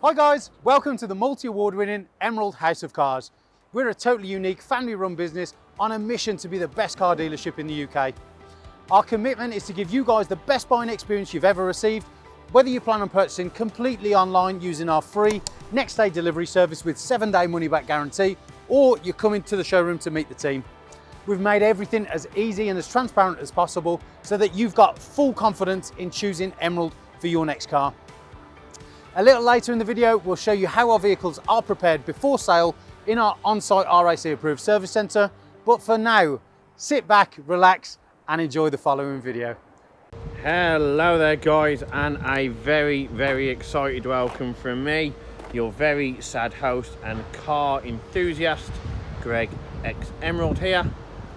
Hi guys, welcome to the multi-award winning Emerald House of Cars. We're a totally unique family run business on a mission to be the best car dealership in the UK. Our commitment is to give you guys the best buying experience you've ever received, whether you plan on purchasing completely online using our free next day delivery service with 7-day money back guarantee, or you're coming to the showroom to meet the team. We've made everything as easy and as transparent as possible so that you've got full confidence in choosing Emerald for your next car. A little later in the video, we'll show you how our vehicles are prepared before sale in our on-site RAC approved service centre. But for now, sit back, relax and enjoy the following video. Hello there guys, and a very excited welcome from me, your very sad host and car enthusiast, Greg X Emerald here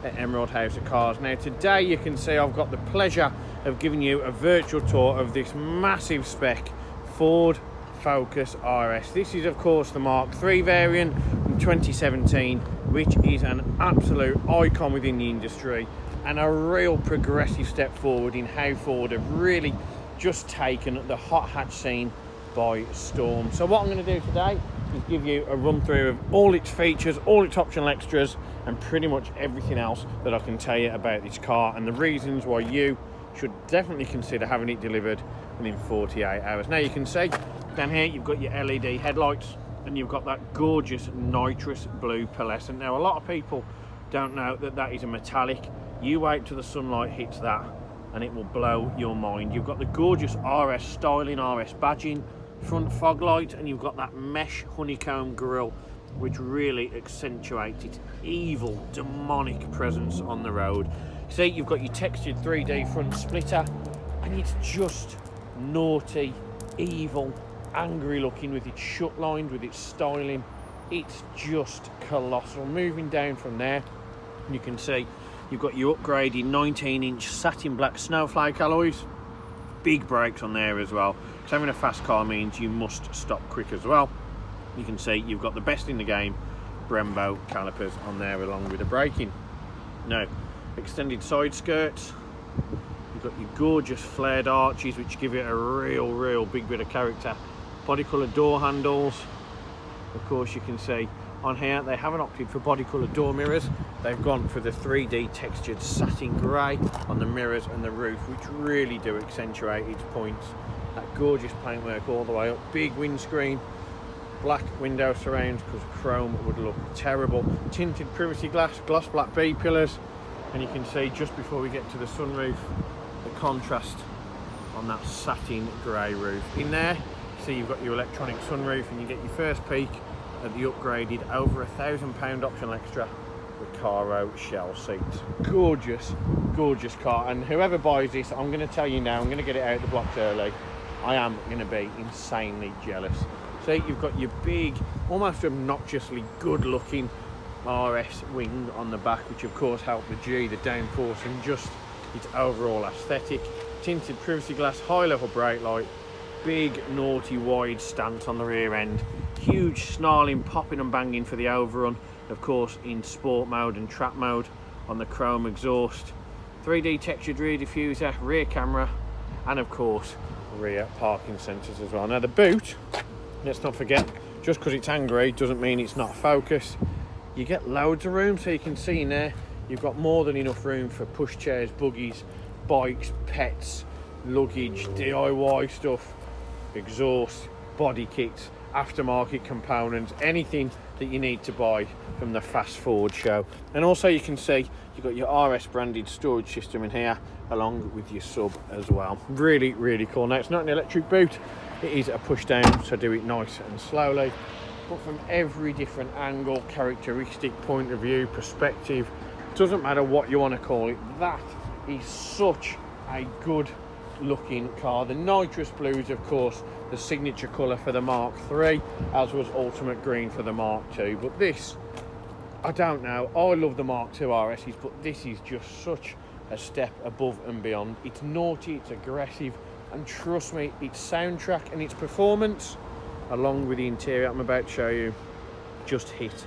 at Emerald House of Cars. Now today you can see I've got the pleasure of giving you a virtual tour of this massive spec Ford Focus RS. This is of course the Mark III variant from 2017, which is an absolute icon within the industry and a real progressive step forward in how Ford have really just taken the hot hatch scene by storm. So what I'm going to do today is give you a run through of all its features, all its optional extras and pretty much everything else that I can tell you about this car and the reasons why you should definitely consider having it delivered within 48 hours. Now you can see down here you've got your LED headlights and you've got that gorgeous Nitrous Blue Pearlescent. Now a lot of people don't know that that is a metallic. You wait till the sunlight hits that and it will blow your mind. You've got the gorgeous RS styling, RS badging, front fog light, and you've got that mesh honeycomb grille which really accentuates its evil, demonic presence on the road. See, you've got your textured 3D front splitter and it's just naughty, evil, angry looking with its shut lined, with its styling. It's just colossal. Moving down from there, you can see you've got your upgraded 19-inch satin black snowflake alloys, big brakes on there as well, because having a fast car means you must stop quick as well. You can see you've got the best in the game Brembo calipers on there along with the braking. Now, extended side skirts, you've got your gorgeous flared arches which give it a real big bit of character. Body coloured door handles. Of course you can see on here they haven't opted for body coloured door mirrors, they've gone for the 3D textured satin grey on the mirrors and the roof, which really do accentuate its points. That gorgeous paintwork all the way up, big windscreen, black window surrounds because chrome would look terrible, tinted privacy glass, gloss black B pillars, and you can see just before we get to the sunroof the contrast on that satin grey roof. In there see you've got your electronic sunroof and you get your first peek at the upgraded over £1,000 optional extra Recaro shell seats. Gorgeous car, and whoever buys this, I'm going to tell you now, I'm going to get it out the blocks early, I am going to be insanely jealous. See, you've got your big, almost obnoxiously good looking RS wing on the back, which of course helped the G, the downforce and just its overall aesthetic. Tinted privacy glass, high level brake light, big naughty wide stance on the rear end, huge snarling popping and banging for the overrun, of course in sport mode and trap mode on the chrome exhaust, 3D textured rear diffuser, rear camera, and of course rear parking sensors as well. Now the boot, let's not forget, just because it's angry doesn't mean it's not focused. You get loads of room, so you can see in there you've got more than enough room for pushchairs, buggies, bikes, pets, luggage, DIY stuff, exhaust, body kits, aftermarket components, anything that you need to buy from the Fast Forward show. And also you can see you've got your RS branded storage system in here along with your sub as well. Really cool. Now it's not an electric boot, it is a push down, so do it nice and slowly, but from every different angle, characteristic, point of view, perspective, doesn't matter what you want to call it, that is such a good looking car. The Nitrous Blue is of course the signature colour for the Mark III, as was ultimate green for the Mark II, but this, I don't know, I love the Mark II RSs, but this is just such a step above and beyond. It's naughty, it's aggressive, and trust me, its soundtrack and its performance along with the interior I'm about to show you just hit.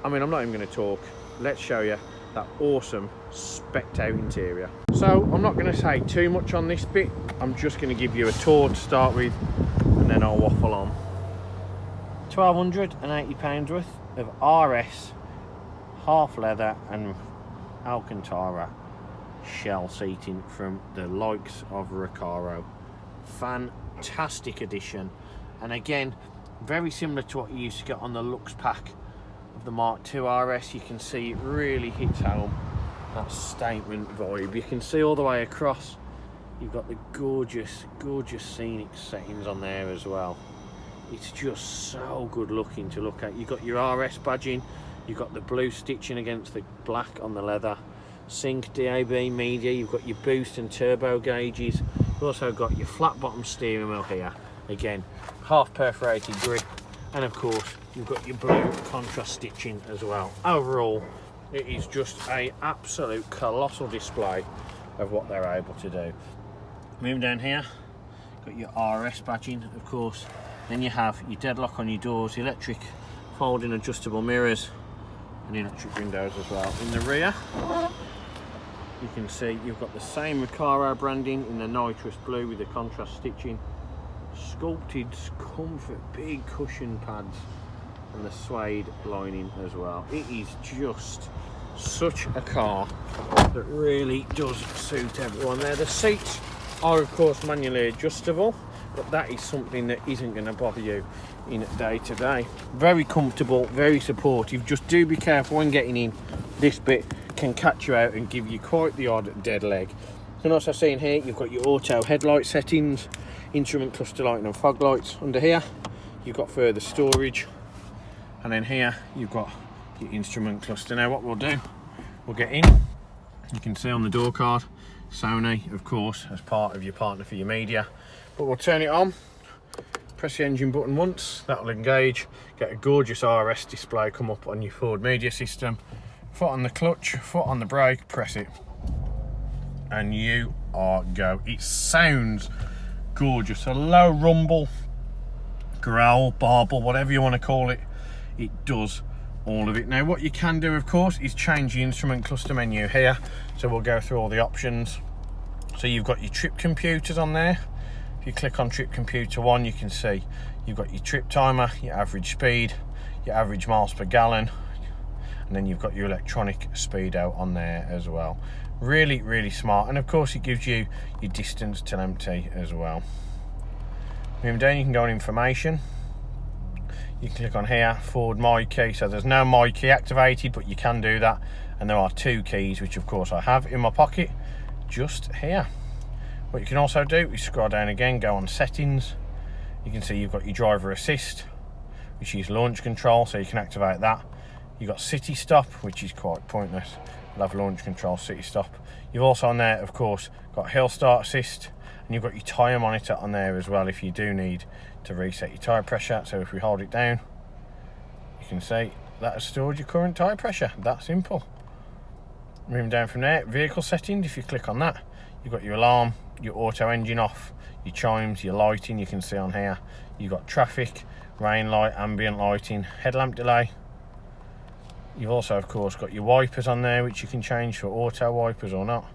I mean, I'm not even going to talk, let's show you that awesome specced out interior. So I'm not going to say too much on this bit, I'm just going to give you a tour to start with and then I'll waffle on. £1,280 worth of RS half leather and Alcantara shell seating from the likes of Recaro. Fantastic addition, and again very similar to what you used to get on the Lux pack of the Mark II RS. You can see it really hits home that statement vibe. You can see all the way across you've got the gorgeous scenic settings on there as well. It's just so good looking to look at. You've got your RS badging, you've got the blue stitching against the black on the leather, sync, DAB, media, you've got your boost and turbo gauges. You've also got your flat bottom steering wheel here, again half perforated grip, and of course you've got your blue contrast stitching as well. Overall it is just a absolute colossal display of what they're able to do. Moving down here, got your RS badging of course, then you have your deadlock on your doors, electric folding adjustable mirrors and electric windows as well. In the rear you can see you've got the same Recaro branding in the nitrous blue with the contrast stitching, sculpted comfort big cushion pads and the suede lining as well. It is just such a car that really does suit everyone there. The seats are of course manually adjustable, but that is something that isn't going to bother you in day to day. Very comfortable, very supportive. Just do be careful when getting in. This bit can catch you out and give you quite the odd dead leg. You can also see in here you've got your auto headlight settings, instrument cluster lighting and fog lights. Under here you've got further storage, and then here you've got your instrument cluster. Now what we'll do, we'll get in. You can see on the door card Sony of course as part of your partner for your media, but we'll turn it on, press the engine button once, that'll engage, get a gorgeous RS display come up on your Ford media system. Foot on the clutch, foot on the brake, press it and you are go. It sounds gorgeous. A low rumble, growl, barble, whatever you want to call it, it does all of it. Now what you can do of course is change the instrument cluster menu here, so we'll go through all the options. So you've got your trip computers on there. If you click on trip computer 1 you can see you've got your trip timer, your average speed, your average miles per gallon, and then you've got your electronic speedo on there as well. Really smart, and of course it gives you your distance till empty as well. Moving down you can go on information. You can click on here, Ford My Key. So there's no My Key activated, but you can do that. And there are 2 keys, which of course I have in my pocket just here. What you can also do is scroll down again, go on settings. You can see you've got your driver assist, which is launch control, so you can activate that. You've got city stop, which is quite pointless. You'll have launch control, city stop. You've also on there, of course, got hill start assist, and you've got your tyre monitor on there as well if you do need to reset your tyre pressure. So if we hold it down, you can see that has stored your current tyre pressure. That simple. Moving down from there, vehicle settings, if you click on that, you've got your alarm, your auto engine off, your chimes, your lighting. You can see on here you've got traffic, rain light, ambient lighting, headlamp delay. You've also of course got your wipers on there, which you can change for auto wipers or not.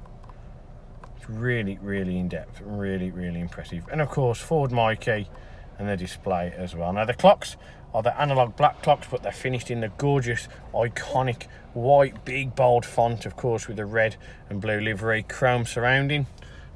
It's really in depth, really impressive. And of course Ford My Key and the display as well. Now the clocks are the analog black clocks, but they're finished in the gorgeous iconic white big bold font, of course, with the red and blue livery, chrome surrounding.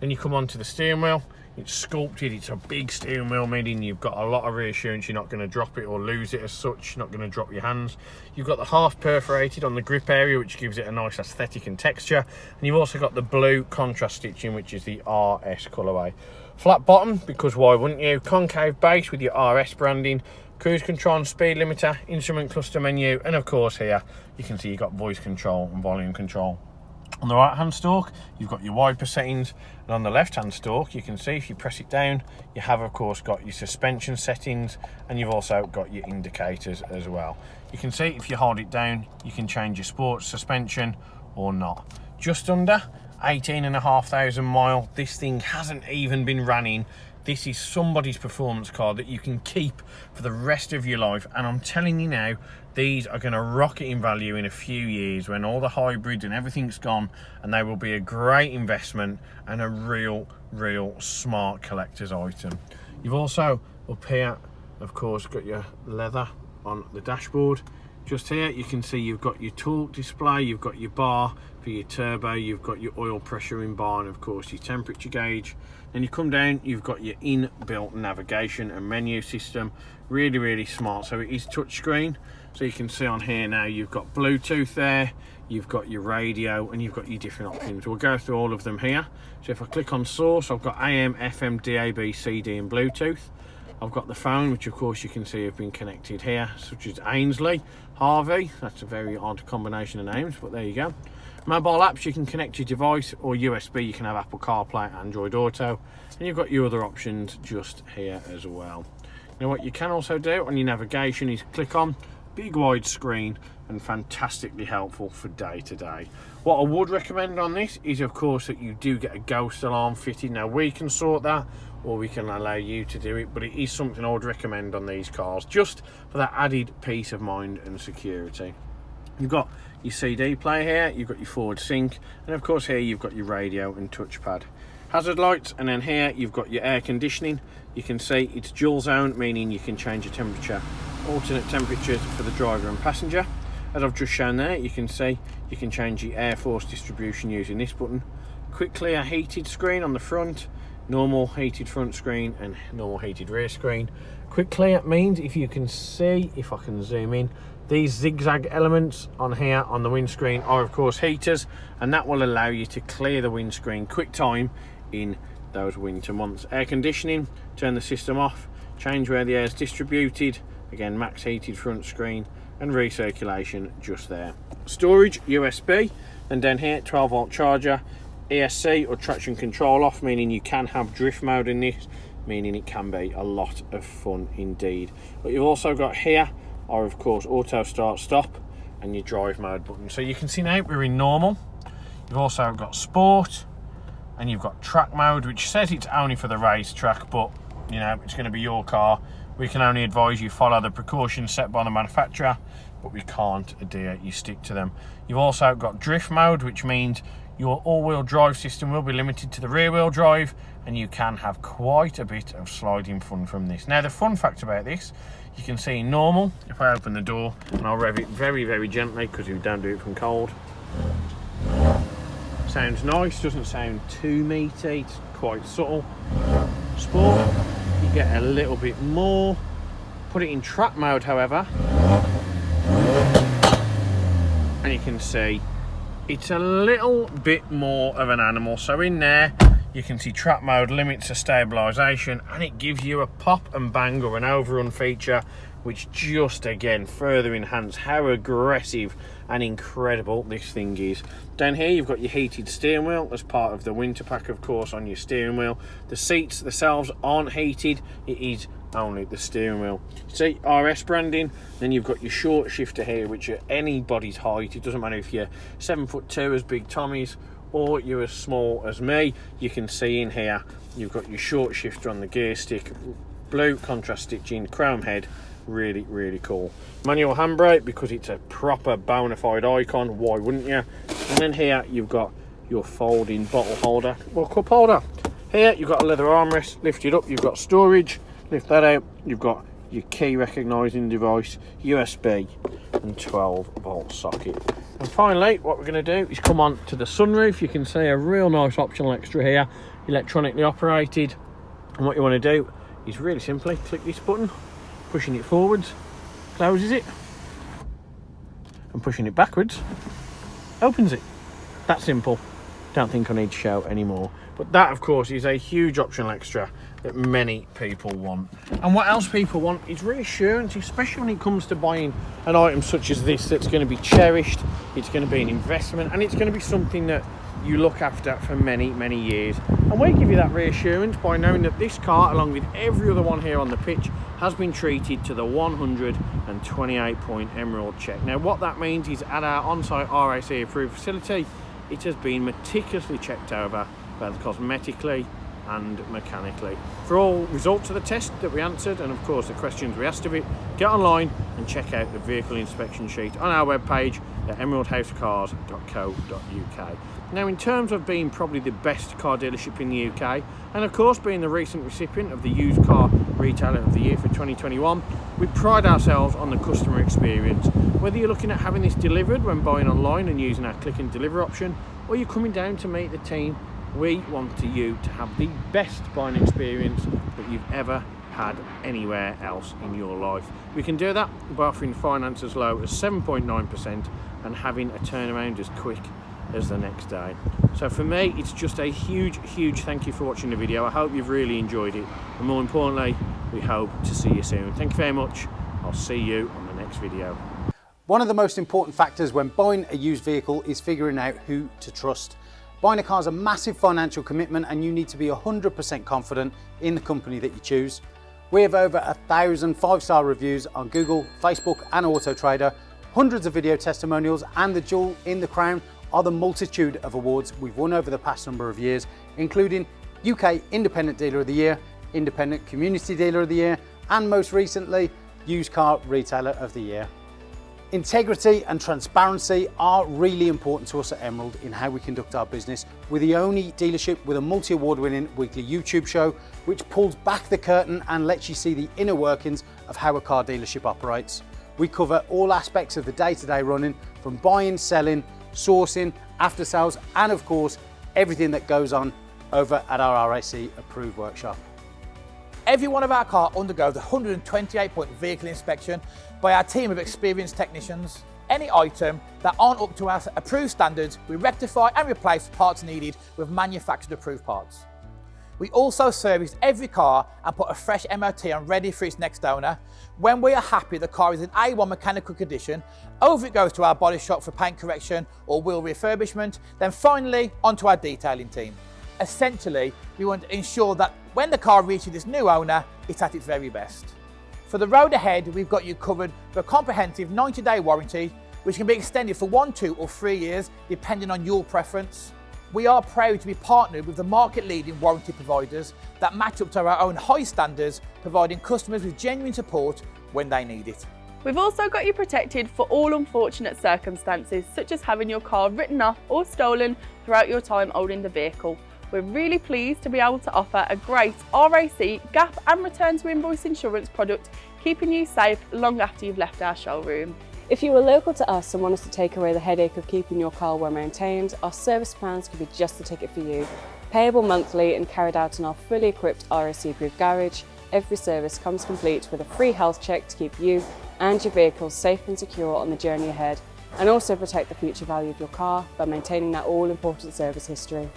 Then you come onto the steering wheel. It's sculpted, it's a big steering wheel, meaning you've got a lot of reassurance you're not going to drop it or lose it as such. You're not going to drop your hands. You've got the half perforated on the grip area, which gives it a nice aesthetic and texture. And you've also got the blue contrast stitching, which is the RS colourway. Flat bottom, because why wouldn't you? Concave base with your RS branding, cruise control and speed limiter, instrument cluster menu, and of course here you can see you've got voice control and volume control. On the right hand stalk you've got your wiper settings, and on the left hand stalk you can see if you press it down you have of course got your suspension settings, and you've also got your indicators as well. You can see if you hold it down you can change your sports suspension or not. Just under 18,500 miles. This thing hasn't even been running. This is somebody's performance car that you can keep for the rest of your life, and I'm telling you now, these are going to rocket in value in a few years when all the hybrids and everything's gone, and they will be a great investment and a real smart collector's item. You've also up here Of course, got your leather on the dashboard. Just here you can see you've got your torque display, you've got your bar for your turbo, you've got your oil pressure in bar, and of course your temperature gauge. Then you come down, you've got your inbuilt navigation and menu system. Really smart. So it is touchscreen, so you can see on here now you've got Bluetooth there, you've got your radio, and you've got your different options. We'll go through all of them here. So if I click on source, I've got AM, FM, DAB, CD and Bluetooth. I've got the phone, which of course you can see have been connected here, such as Ainsley, Harvey. That's a very odd combination of names, but there you go. Mobile apps, you can connect your device, or USB, you can have Apple CarPlay, Android Auto, and you've got your other options just here as well. Now what you can also do on your navigation is click on big wide screen, and fantastically helpful for day to day. What I would recommend on this is of course that you do get a ghost alarm fitted. Now we can sort that, or we can allow you to do it, but it is something I would recommend on these cars just for that added peace of mind and security. You've got your CD player here, you've got your forward sync, and of course here you've got your radio and touchpad. Hazard lights, and then here you've got your air conditioning. You can see it's dual zone, meaning you can change your temperature, alternate temperatures for the driver and passenger. As I've just shown there, you can see you can change the air force distribution using this button. Quick clear heated screen on the front, normal heated front screen and normal heated rear screen. Quick clear means, if you can see, if I can zoom in, these zigzag elements on here on the windscreen are of course heaters, and that will allow you to clear the windscreen quick time in those winter months. Air conditioning, turn the system off, change where the air is distributed, again max heated front screen, and recirculation just there. Storage, USB, and down here 12 volt charger, ESC or traction control off, meaning you can have drift mode in this, meaning it can be a lot of fun indeed. What you've also got here are of course auto start stop and your drive mode button. So you can see now we're in normal. You've also got sport, and you've got track mode, which says it's only for the race track, but you know, it's going to be your car. We can only advise you follow the precautions set by the manufacturer, but we can't adhere, you stick to them. You've also got drift mode, which means your all-wheel drive system will be limited to the rear-wheel drive, and you can have quite a bit of sliding fun from this. Now the fun fact about this, you can see in normal, if I open the door, and I'll rev it very gently because we don't do it from cold. Sounds nice, doesn't sound too meaty, it's quite subtle. Sport, you get a little bit more. Put it in track mode however, and you can see it's a little bit more of an animal. So in there you can see track mode limits the stabilisation, and it gives you a pop and bang or an overrun feature, which just again further enhance how aggressive and incredible this thing is. Down here you've got your heated steering wheel as part of the winter pack, of course, on your steering wheel. The seats themselves aren't heated, it is only the steering wheel. See RS branding. Then you've got your short shifter here, which at anybody's height, it doesn't matter if you're 7'2" as big Tommy's or you're as small as me, you can see in here you've got your short shifter on the gear stick, blue contrast stitching, chrome head, really cool. Manual handbrake, because it's a proper bona fide icon, why wouldn't you? And then here you've got your folding bottle holder, well, cup holder. Here you've got a leather armrest, lift it up, you've got storage, lift that out, you've got your key recognising device, USB and 12 volt socket. And finally what we're going to do is come on to the sunroof. You can see a real nice optional extra here, electronically operated, and what you want to do is really simply click this button, pushing it forwards closes it, and pushing it backwards opens it. That simple. Don't think I need to show any more, but that of course is a huge optional extra that many people want. And what else people want is reassurance, especially when it comes to buying an item such as this that's going to be cherished, it's going to be an investment, and it's going to be something that you look after for many years. And we give you that reassurance by knowing that this car, along with every other one here on the pitch, has been treated to the 128 point Emerald check. Now what that means is at our on-site RAC approved facility, it has been meticulously checked over both cosmetically and mechanically. For all results of the test that we answered, and of course the questions we asked of it, get online and check out the vehicle inspection sheet on our webpage at emeraldhousecars.co.uk. Now, in terms of being probably the best car dealership in the UK, and of course being the recent recipient of the Used Car Retailer of the Year for 2021. We pride ourselves on the customer experience. Whether you're looking at having this delivered when buying online and using our click and deliver option, or you're coming down to meet the team, we want you to have the best buying experience that you've ever had anywhere else in your life. We can do that by offering finance as low as 7.9% and having a turnaround as quick as the next day. So for me, it's just a huge thank you for watching the video. I hope you've really enjoyed it, and more importantly, we hope to see you soon. Thank you very much. I'll see you on the next video. One of the most important factors when buying a used vehicle is figuring out who to trust. Buying a car is a massive financial commitment, and you need to be 100% confident in the company that you choose. We have over 1,000 5-star reviews on Google, Facebook and Auto Trader, hundreds of video testimonials, and the jewel in the crown are the multitude of awards we've won over the past number of years, including UK Independent Dealer of the Year, Independent Community Dealer of the Year, and most recently, Used Car Retailer of the Year. Integrity and transparency are really important to us at Emerald in how we conduct our business. We're the only dealership with a multi-award winning weekly YouTube show which pulls back the curtain and lets you see the inner workings of how a car dealership operates. We cover all aspects of the day-to-day running, from buying, selling, sourcing, after sales, and of course everything that goes on over at our RAC approved workshop. Every one of our cars undergoes a 128-point vehicle inspection by our team of experienced technicians. Any item that aren't up to our approved standards, we rectify and replace parts needed with manufactured approved parts. We also service every car and put a fresh MOT on ready for its next owner. When we are happy the car is in A1 mechanical condition, over it goes to our body shop for paint correction or wheel refurbishment, then finally onto our detailing team. Essentially, we want to ensure that when the car reaches its new owner, it's at its very best. For the road ahead, we've got you covered for a comprehensive 90-day warranty, which can be extended for 1, 2 or 3 years, depending on your preference. We are proud to be partnered with the market-leading warranty providers that match up to our own high standards, providing customers with genuine support when they need it. We've also got you protected for all unfortunate circumstances, such as having your car written off or stolen throughout your time owning the vehicle. We're really pleased to be able to offer a great RAC, gap and return to invoice insurance product, keeping you safe long after you've left our showroom. If you are local to us and want us to take away the headache of keeping your car well maintained, our service plans could be just the ticket for you. Payable monthly and carried out in our fully equipped RAC approved garage, every service comes complete with a free health check to keep you and your vehicle safe and secure on the journey ahead, and also protect the future value of your car by maintaining that all-important service history.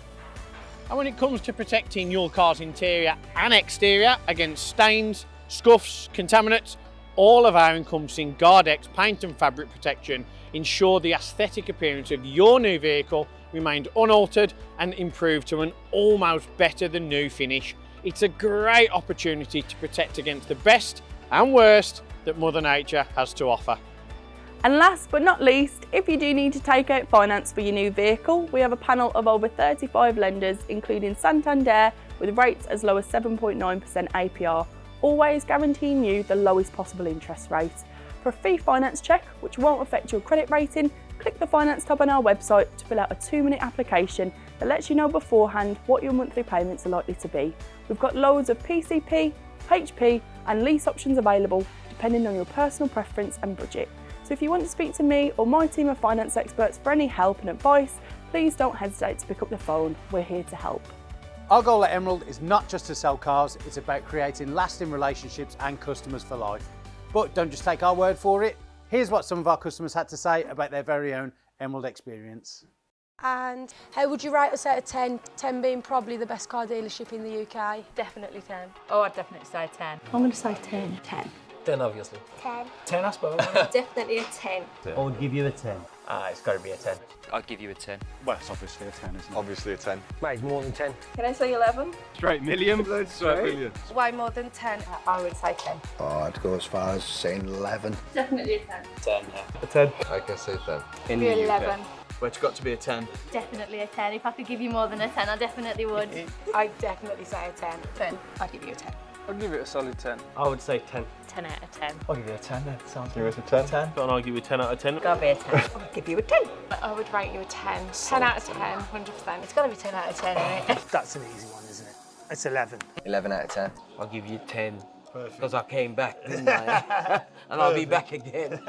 And when it comes to protecting your car's interior and exterior against stains, scuffs, contaminants, all of our encompassing Guardex paint and fabric protection ensure the aesthetic appearance of your new vehicle remained unaltered and improved to an almost better than new finish. It's a great opportunity to protect against the best and worst that Mother Nature has to offer. And last but not least, if you do need to take out finance for your new vehicle, we have a panel of over 35 lenders, including Santander, with rates as low as 7.9% APR, always guaranteeing you the lowest possible interest rate. For a free finance check, which won't affect your credit rating, click the finance tab on our website to fill out a 2-minute application that lets you know beforehand what your monthly payments are likely to be. We've got loads of PCP, HP and lease options available, depending on your personal preference and budget. So if you want to speak to me or my team of finance experts for any help and advice, please don't hesitate to pick up the phone. We're here to help. Our goal at Emerald is not just to sell cars, it's about creating lasting relationships and customers for life. But don't just take our word for it. Here's what some of our customers had to say about their very own Emerald experience. And how would you rate us out of 10? 10 being probably the best car dealership in the UK. Definitely 10. Oh, I'd definitely say 10. I'm going to say 10. 10. 10, obviously. 10. 10, I suppose. Definitely a 10. I would give you a 10. It's got to be a 10. I'd give you a 10. Well, it's obviously a 10, isn't it? Obviously a 10. Mate, it's more than 10. Can I say 11? Straight million, straight million. Way more than 10. I would say 10. Oh, I'd go as far as saying 11. Definitely a 10. 10, yeah. A 10. I can say 10. In Be the 11. UK. Well, it's got to be a 10. Definitely a 10. If I could give you more than a 10, I definitely would. I'd definitely say a 10. 10. I'd give you a 10. I'd give it a solid 10. I would say 10. 10 out of 10. I'll give you a 10 then. Sounds Give us a 10. 10. Don't argue with 10 out of 10. Gotta be a 10. I'd give you a 10. I would rate you a 10. 10 out of 10, 100%. It's got to be 10 out of 10, isn't it? That's an easy one, isn't it? It's 11. 11 out of 10. I'll give you 10 Because I came back, didn't I? And I'll be back again.